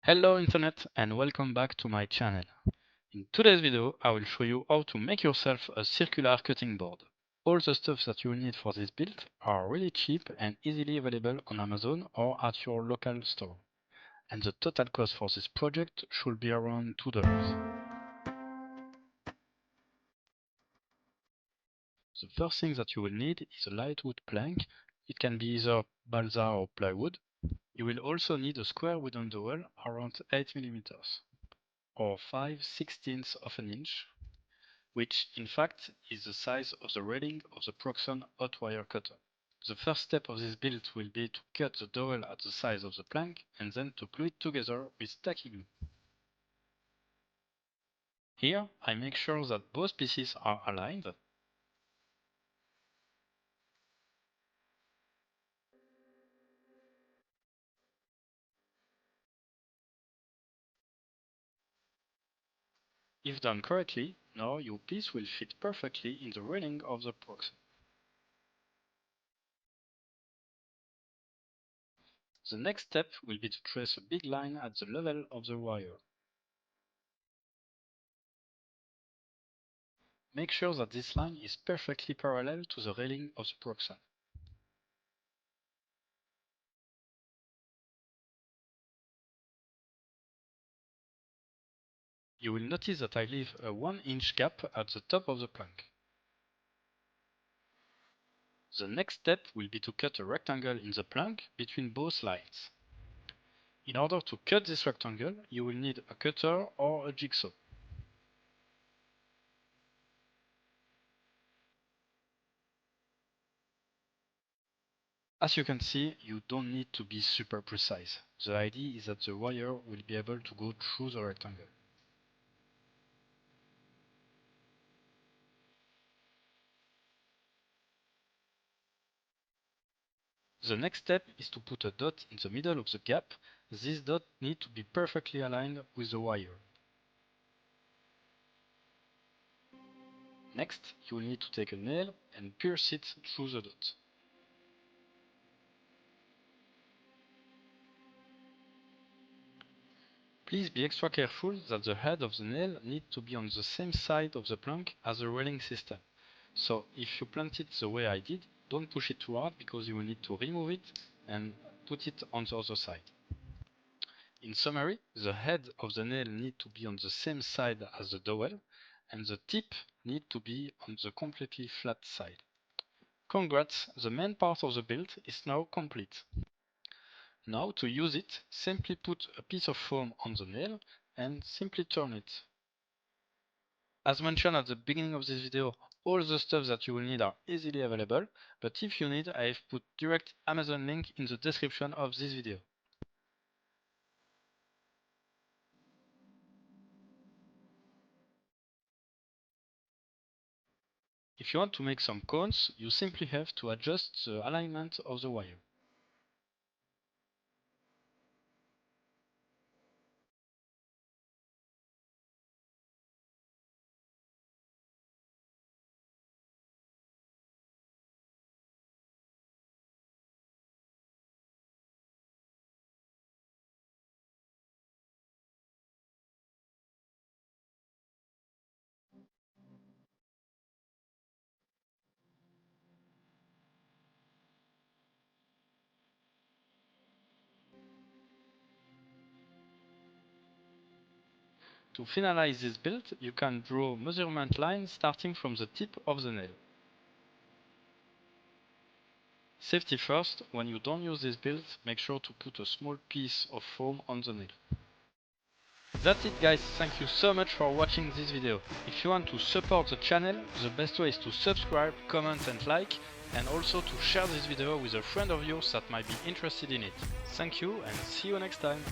Hello Internet and welcome back to my channel. In today's video I will show you how to make yourself a circular cutting board. All the stuff that you will need for this build are really cheap and easily available on Amazon or at your local store. And the total cost for this project should be around $2. The first thing that you will need is a light wood plank. It can be either balsa or plywood. You will also need a square wooden dowel around 8 mm or 5/16 of an inch, which in fact is the size of the railing of the Proxxon hot wire cutter. The first step of this build will be to cut the dowel at the size of the plank and then to glue it together with tacky glue. Here I make sure that both pieces are aligned. If done correctly, now your piece will fit perfectly in the railing of the Proxxon. The next step will be to trace a big line at the level of the wire. Make sure that this line is perfectly parallel to the railing of the Proxxon. You will notice that I leave a 1-inch gap at the top of the plank. The next step will be to cut a rectangle in the plank between both lines. In order to cut this rectangle, you will need a cutter or a jigsaw. As you can see, you don't need to be super precise. The idea is that the wire will be able to go through the rectangle. The next step is to put a dot in the middle of the gap. This dot needs to be perfectly aligned with the wire. Next, you will need to take a nail and pierce it through the dot. Please be extra careful that the head of the nail needs to be on the same side of the plank as the railing system. So if you plant it the way I did, don't push it too hard because you will need to remove it and put it on the other side. In summary, the head of the nail needs to be on the same side as the dowel and the tip needs to be on the completely flat side. Congrats, the main part of the build is now complete. Now to use it, simply put a piece of foam on the nail and simply turn it. As mentioned at the beginning of this video, all the stuff that you will need are easily available, but if you need, I have put direct Amazon link in the description of this video. If you want to make some cones, you simply have to adjust the alignment of the wire. To finalize this build, you can draw measurement lines starting from the tip of the nail. Safety first, when you don't use this build, make sure to put a small piece of foam on the nail. That's it guys, thank you so much for watching this video. If you want to support the channel, the best way is to subscribe, comment and like, and also to share this video with a friend of yours that might be interested in it. Thank you and see you next time.